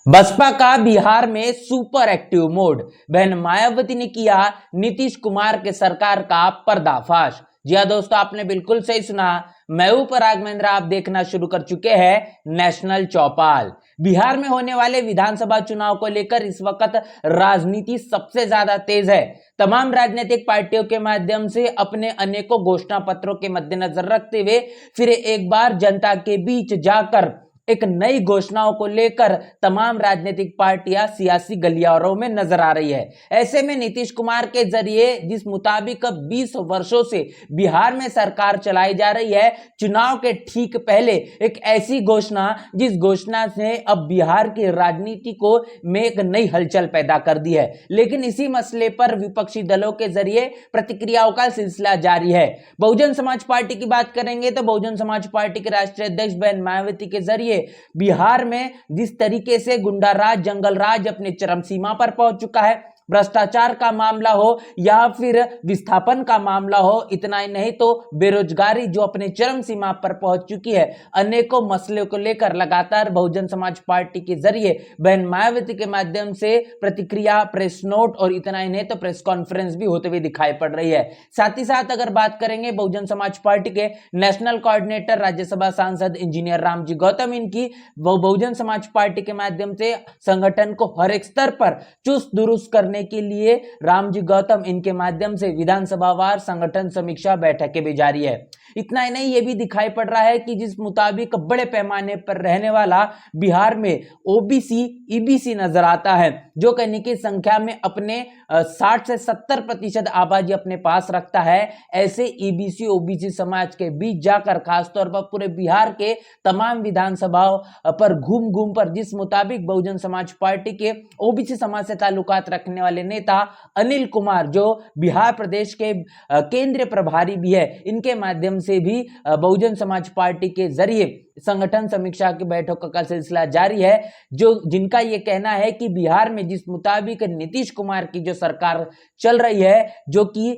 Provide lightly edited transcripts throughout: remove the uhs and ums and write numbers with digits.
बसपा का बिहार में super active mode. बहन मायावती ने किया नीतीश कुमार के सरकार का पर्दाफाश। जी हाँ दोस्तों, आपने बिल्कुल सही सुना। मैं हूं पराग महेंद्र, आप देखना शुरू कर चुके हैं नेशनल चौपाल। बिहार में होने वाले विधानसभा चुनाव को लेकर इस वक्त राजनीति सबसे ज्यादा तेज है। तमाम राजनीतिक पार्टियों के माध्यम से अपने अनेकों घोषणा पत्रों के मद्देनजर रखते हुए फिर एक बार जनता के बीच जाकर एक नई घोषणाओं को लेकर तमाम राजनीतिक पार्टियां सियासी गलियारों में नजर आ रही है। ऐसे में नीतीश कुमार के जरिए जिस मुताबिक 20 वर्षों से बिहार में सरकार चलाई जा रही है, चुनाव के ठीक पहले एक ऐसी घोषणा जिस घोषणा से अब बिहार की राजनीति को में एक नई हलचल पैदा कर दी है। लेकिन इसी मसले पर विपक्षी दलों के जरिए प्रतिक्रियाओं का सिलसिला जारी है। बहुजन समाज पार्टी की बात करेंगे तो बहुजन समाज पार्टी के राष्ट्रीय अध्यक्ष बहन मायावती के जरिए बिहार में जिस तरीके से गुंडा राज, जंगल राज अपने चरम सीमा पर पहुंच चुका है, भ्रष्टाचार का मामला हो या फिर विस्थापन का मामला हो, इतना ही नहीं तो बेरोजगारी जो अपने चरम सीमा पर पहुंच चुकी है, अनेकों मसलों को लेकर लगातार बहुजन समाज पार्टी के जरिए बहन मायावती के माध्यम से प्रतिक्रिया, प्रेस नोट और इतना ही नहीं तो प्रेस कॉन्फ्रेंस भी होते हुए दिखाई पड़ रही है। साथ ही साथ अगर बात करेंगे बहुजन समाज पार्टी के नेशनल कोऑर्डिनेटर राज्यसभा सांसद इंजीनियर रामजी गौतम, इनकी बहुजन समाज पार्टी के माध्यम से संगठन को हर एक स्तर पर चुस्त दुरुस्त करने के लिए रामजी गौतम इनके माध्यम से विधानसभावार संगठन समीक्षा बैठकें भी जारी है। इतना ही नहीं, ये भी दिखाई पड़ रहा है कि जिस मुताबिक बड़े पैमाने पर रहने वाला बिहार में ओबीसी ईबीसी नजर आता है, जो कहने की संख्या में अपने 60 से 70% आबादी अपने पास रखता है, ऐसे ईबीसी ओबीसी समाज के बीच जाकर खासतौर पर पूरे बिहार के तमाम विधानसभाओं पर घूम घूम पर जिस मुताबिक बहुजन समाज पार्टी के ओबीसी समाज से ताल्लुकात रखने वाले नेता अनिल कुमार, जो बिहार प्रदेश के केंद्रीय प्रभारी भी है, इनके माध्यम से भी बहुजन समाज पार्टी के जरिए संगठन समीक्षा की बैठकों का सिलसिला जारी है, जो जिनका यह कहना है कि बिहार में जिस मुताबिक नीतीश कुमार की जो सरकार चल रही है, जो कि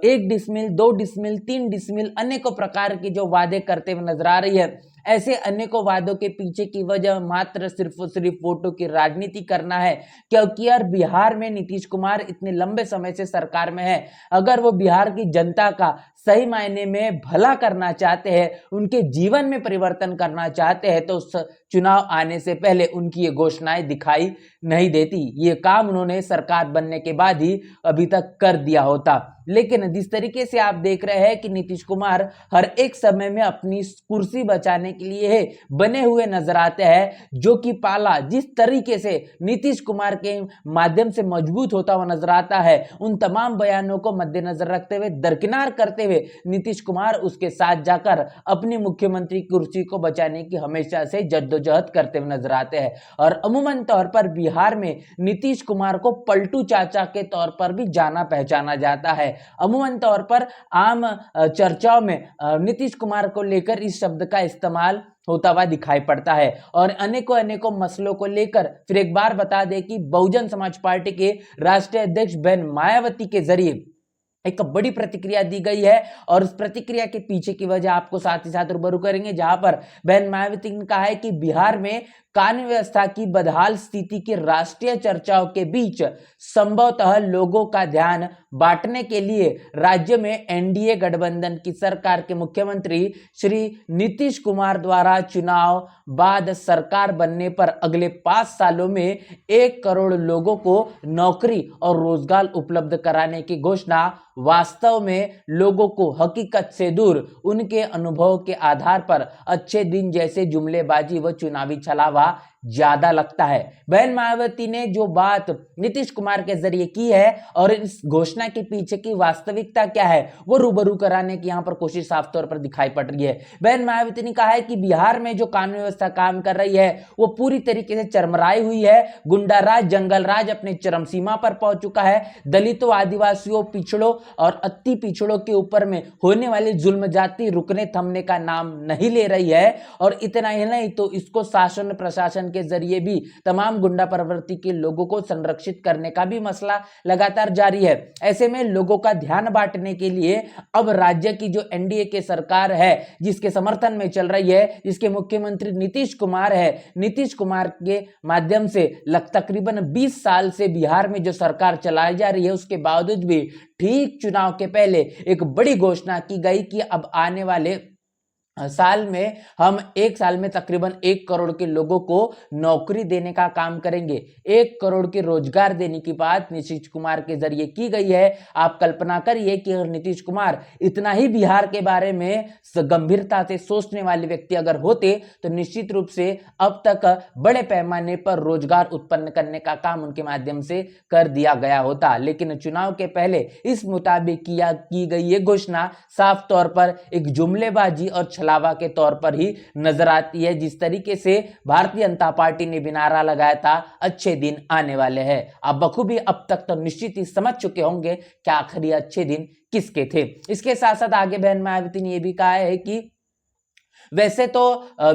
1 डिसमिल 2 डिसमिल 3 डिसमिल अनेकों प्रकार के जो वादे करते हुए नजर आ रही है, ऐसे अनेकों वादों के पीछे की वजह मात्र सिर्फ और सिर्फ वोटों की राजनीति करना है। क्योंकि यार बिहार में नीतीश कुमार इतने लंबे समय से सरकार में है, अगर वो बिहार की जनता का सही मायने में भला करना चाहते हैं, उनके जीवन में परिवर्तन करना चाहते हैं, तो चुनाव आने से पहले उनकी ये घोषणाएं दिखाई नहीं देती। ये काम उन्होंने सरकार बनने के बाद ही अभी तक कर दिया होता। लेकिन जिस तरीके से आप देख रहे हैं कि नीतीश कुमार हर एक समय में अपनी कुर्सी बचाने के लिए बने हुए नजर आते हैं, जो कि पाला जिस तरीके से नीतीश कुमार के माध्यम से मजबूत होता हुआ नजर आता है, उन तमाम बयानों को मद्देनजर रखते हुए दरकिनार करते हुए नीतीश कुमार उसके साथ जाकर अपनी मुख्यमंत्री कुर्सी को बचाने की हमेशा से जद्दोजहद करते हुए नजर आते हैं। और अमूमन तौर पर बिहार में नीतीश कुमार को पलटू चाचा के तौर पर भी जाना पहचाना जाता है। अमूमन तौर पर आम चर्चाओं में नीतीश कुमार को लेकर इस शब्द का इस्तेमाल होता हुआ दिखाई पड़ता है। और अनेकों अनेकों मसलों को लेकर फिर एक बार बता दें कि बहुजन समाज पार्टी के राष्ट्रीय अध्यक्ष बहन मायावती के जरिए एक बड़ी प्रतिक्रिया दी गई है, और उस प्रतिक्रिया के पीछे की वजह आपको साथ ही साथ रूबरू करेंगे, जहां पर बहन मायावती ने कहा है कि बिहार में कानून व्यवस्था की बदहाल स्थिति की राष्ट्रीय चर्चाओं के बीच संभवतः लोगों का ध्यान बांटने के लिए राज्य में एनडीए गठबंधन की सरकार के मुख्यमंत्री श्री नीतीश कुमार द्वारा चुनाव बाद सरकार बनने पर अगले 5 सालों में 1 करोड़ लोगों को नौकरी और रोजगार उपलब्ध कराने की घोषणा वास्तव में लोगों को हकीकत से दूर उनके अनुभव के आधार पर अच्छे दिन जैसे जुमलेबाजी व चुनावी छलावा ज्यादा लगता है। बहन मायावती ने जो बात नीतीश कुमार के जरिए की है और इस घोषणा के पीछे की वास्तविकता क्या है, वो रूबरू कराने की यहां पर कोशिश साफ तौर पर दिखाई पड़ रही है। बहन मायावती ने कहा है कि बिहार में जो कानून व्यवस्था काम कर रही है, वो पूरी तरीके से चरमराई हुई है। गुंडा राज, जंगल राज अपने चरम सीमा पर पहुंच चुका है। दलितों, आदिवासियों, पिछड़ों और अति पिछड़ों के ऊपर में होने वाली जुल्म जाति रुकने थमने का नाम नहीं ले रही है। और इतना ही नहीं तो इसको शासन प्रशासन के जरिए भी तमाम गुंडा प्रवृत्ति के लोगों को संरक्षित करने का भी मसला लगातार जारी है। ऐसे में लोगों का ध्यान बांटने के लिए अब राज्य की जो एनडीए की सरकार है, जिसके समर्थन में चल रही है, जिसके मुख्यमंत्री नीतीश कुमार है, नीतीश कुमार के माध्यम से तकरीबन 20 साल से बिहार में जो सरकार चलाई जा रही है, उसके बावजूद भी ठीक चुनाव के पहले एक बड़ी घोषणा की गई कि अब आने वाले साल में हम एक साल में तकरीबन 1 करोड़ के लोगों को नौकरी देने का काम करेंगे। 1 करोड़ के रोजगार देने की बात नीतीश कुमार के जरिए की गई है। आप कल्पना करिए कि अगर नीतीश कुमार इतना ही बिहार के बारे में गंभीरता से सोचने वाले व्यक्ति अगर होते तो निश्चित रूप से अब तक बड़े पैमाने पर रोजगार उत्पन्न करने का काम उनके माध्यम से कर दिया गया होता। लेकिन चुनाव के पहले इस मुताबिक की गई ये घोषणा साफ तौर पर एक जुमलेबाजी और छलावा के तौर पर ही नजर आती है। जिस तरीके से भारतीय जनता पार्टी ने भी नारा लगाया था अच्छे दिन आने वाले हैं, आप बखूबी अब तक तो निश्चित ही समझ चुके होंगे कि आखिर ये अच्छे दिन किसके थे। इसके साथ साथ आगे बहन मायावती ने यह भी कहा है कि वैसे तो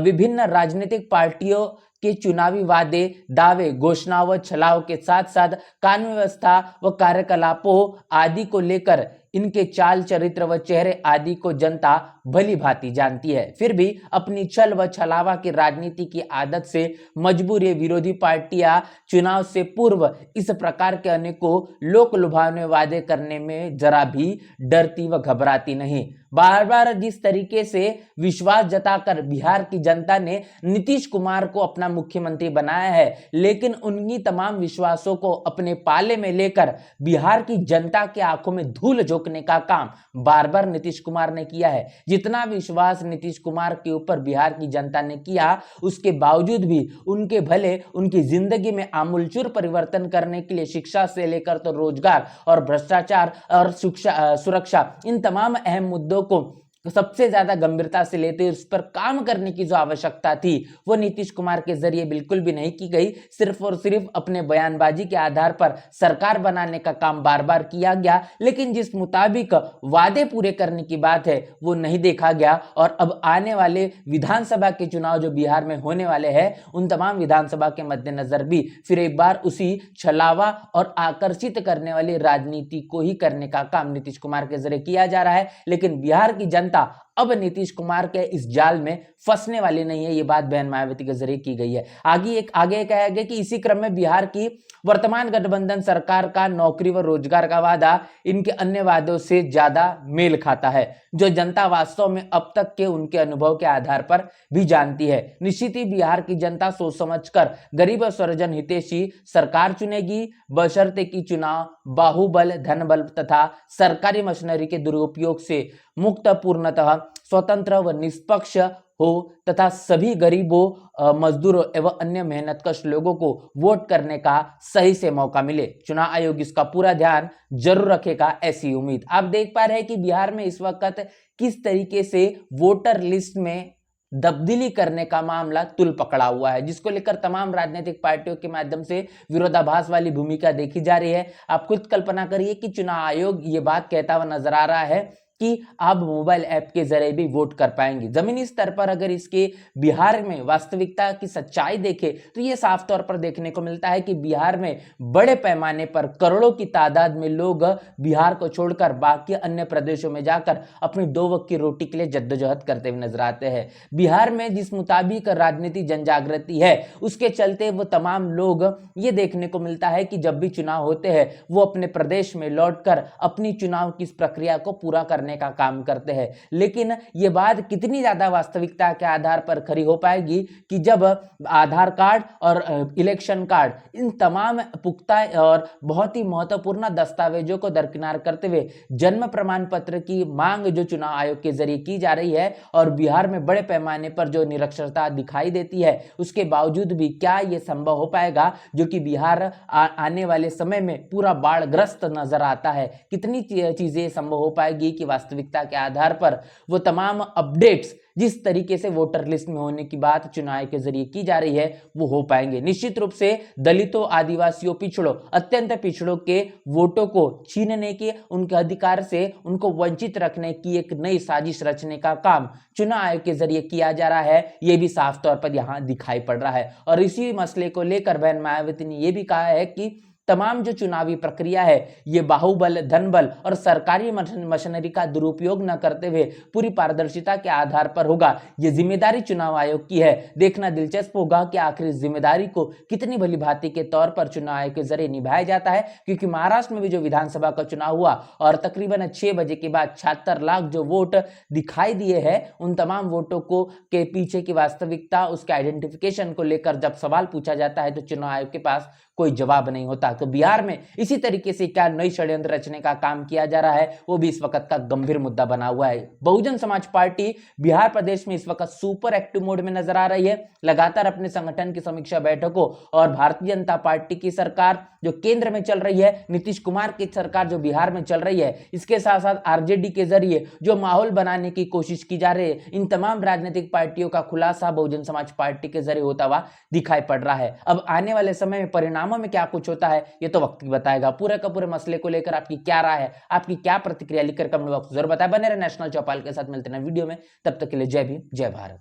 विभिन्न राजनीतिक पार्टियों के चुनावी वादे, दावे, घोषणाओं व छलाव के साथ साथ कानून व्यवस्था व कार्यकलापों आदि को लेकर इनके चाल चरित्र व चेहरे आदि को जनता भली भांति जानती है। फिर भी अपनी छल व छलावा की राजनीति की आदत से मजबूर ये विरोधी पार्टियां चुनाव से पूर्व इस प्रकार के अनेकों लोक लुभावने वादे करने में जरा भी डरती व घबराती नहीं। बार बार जिस तरीके से विश्वास जताकर बिहार की जनता ने नीतीश कुमार को अपना मुख्यमंत्री बनाया है, लेकिन उन्हीं तमाम विश्वासों को अपने पाले में लेकर बिहार की जनता के आंखों में धूल झोंकने का काम बार बार नीतीश कुमार ने किया है। जितना विश्वास नीतीश कुमार के ऊपर बिहार की जनता ने किया, उसके बावजूद भी उनके भले उनकी जिंदगी में आमूलचूर परिवर्तन करने के लिए शिक्षा से लेकर तो रोजगार और भ्रष्टाचार और सुरक्षा, इन तमाम अहम मुद्दों को सबसे ज्यादा गंभीरता से लेते हुए उस पर काम करने की जो आवश्यकता थी वो नीतीश कुमार के जरिए बिल्कुल भी नहीं की गई। सिर्फ और सिर्फ अपने बयानबाजी के आधार पर सरकार बनाने का काम बार बार किया गया, लेकिन जिस मुताबिक वादे पूरे करने की बात है वो नहीं देखा गया। और अब आने वाले विधानसभा के चुनाव जो बिहार में होने वाले हैं, उन तमाम विधानसभा के मद्देनजर भी फिर एक बार उसी छलावा और आकर्षित करने वाली राजनीति को ही करने का काम नीतीश कुमार के जरिए किया जा रहा है। लेकिन बिहार की जनता अब नीतीश कुमार के इस जाल में फंसने वाली नहीं है, ये बात बहन मायावती के जरिए की गई है। आगे कहा गया कि इसी क्रम में बिहार की वर्तमान गठबंधन सरकार का नौकरी व रोजगार का वादा इनके अन्य वादों से ज्यादा मेल खाता है, जो जनता वास्तव में अब तक के उनके अनुभव के आधार पर भी जानती है। निश्चित ही बिहार की जनता सोच समझकर गरीब और स्वजन हितैषी सरकार चुनेगी, बशर्ते कि चुनाव बाहुबल, धनबल तथा सरकारी मशीनरी के दुरुपयोग से मुक्त, पूर्णतः स्वतंत्र व निष्पक्ष हो तथा सभी गरीबों, मजदूरों एवं अन्य मेहनतकश लोगों को वोट करने का सही से मौका मिले। चुनाव आयोग इसका पूरा ध्यान जरूर रखेगा, ऐसी उम्मीद। आप देख पा रहे हैं कि बिहार में इस वक्त किस तरीके से वोटर लिस्ट में तब्दीली करने का मामला तुल पकड़ा हुआ है, जिसको लेकर तमाम राजनीतिक पार्टियों के माध्यम से विरोधाभास वाली भूमिका देखी जा रही है। आप खुद कल्पना करिए कि चुनाव आयोग ये बात कहता हुआ नजर आ रहा है कि आप मोबाइल ऐप के जरिए भी वोट कर पाएंगे। जमीनी स्तर पर अगर इसके बिहार में वास्तविकता की सच्चाई देखें तो ये साफ तौर पर देखने को मिलता है कि बिहार में बड़े पैमाने पर करोड़ों की तादाद में लोग बिहार को छोड़कर बाकी अन्य प्रदेशों में जाकर अपनी 2 वक्त की रोटी के लिए जद्दोजहद करते हुए नजर आते हैं। बिहार में जिस मुताबिक राजनीति जनजागृति है, उसके चलते वो तमाम लोग ये देखने को मिलता है कि जब भी चुनाव होते हैं वो अपने प्रदेश में लौटकर अपनी चुनाव की इस प्रक्रिया को पूरा करने का काम करते हैं। लेकिन यह बात कितनी ज्यादा वास्तविकता के आधार पर खरी हो पाएगी कि जब आधार कार्ड और इलेक्शन कार्ड, इन तमाम पुख्ता और बहुत ही महत्वपूर्ण दस्तावेजों को दरकिनार करते हुए जन्म प्रमाण पत्र की मांग जो चुनाव आयोग के जरिए की जा रही है और बिहार में बड़े पैमाने पर जो निरक्षरता दिखाई देती है, उसके बावजूद भी क्या यह संभव हो पाएगा, जो कि बिहार आने वाले समय में पूरा बाढ़ग्रस्त नजर आता है। कितनी चीजें संभव हो पाएगी कि वास्तविकता के आधार पर वो तमाम अपडेट्स जिस तरीके से वोटर लिस्ट में होने की बात चुनाव आयोग के जरिए की जा रही है वो हो पाएंगे। निश्चित रूप से दलितों, आदिवासियों, पिछड़ों, अत्यंत पिछड़ों के वोटों को छीनने के, उनके अधिकार से उनको वंचित रखने की एक नई साजिश रचने का काम चुनाव आयोग के जरिए किया जा रहा है, ये भी साफ तौर पर यहां दिखाई पड़ रहा है। और इसी मसले को लेकर बहन मायावती ने यह भी कहा है कि तमाम जो चुनावी प्रक्रिया है ये बाहुबल, धनबल और सरकारी मशीनरी का दुरुपयोग न करते हुए पूरी पारदर्शिता के आधार पर होगा। ये जिम्मेदारी चुनाव आयोग की है। देखना दिलचस्प होगा कि आखिर इस जिम्मेदारी को कितनी भली भांति के तौर पर चुनाव आयोग के जरिए निभाया जाता है, क्योंकि महाराष्ट्र में भी जो विधानसभा का चुनाव हुआ और तकरीबन 6 बजे के बाद 76 लाख जो वोट दिखाई दिए हैं, उन तमाम वोटों को के पीछे की वास्तविकता, उसके आइडेंटिफिकेशन को लेकर जब सवाल पूछा जाता है तो चुनाव आयोग के पास कोई जवाब नहीं होता। तो बिहार में इसी तरीके से क्या नई षड्यंत्र रचने का काम किया जा रहा है वो भी इस वक्त का गंभीर मुद्दा बना हुआ है। बहुजन समाज पार्टी बिहार प्रदेश में इस वक्त सुपर एक्टिव मोड में नजर आ रही है। लगातार अपने संगठन की समीक्षा बैठकों और भारतीय जनता पार्टी की सरकार जो केंद्र में चल रही है, नीतीश कुमार की सरकार जो बिहार में चल रही है, इसके साथ साथ आरजेडी के जरिए जो माहौल बनाने की कोशिश की जा रही है, इन तमाम राजनीतिक पार्टियों का खुलासा बहुजन समाज पार्टी के जरिए होता हुआ दिखाई पड़ रहा है। अब आने वाले समय में परिणामों में क्या कुछ होता है ये तो वक्त बताएगा। पूरे का पूरे मसले को लेकर आपकी क्या राय है, आपकी क्या प्रतिक्रिया लिखकर कमेंट बॉक्स जरूर बताएं। बने रहे नेशनल चौपाल के साथ, मिलते हैं वीडियो में, तब तक के लिए जय भीम, जय भारत।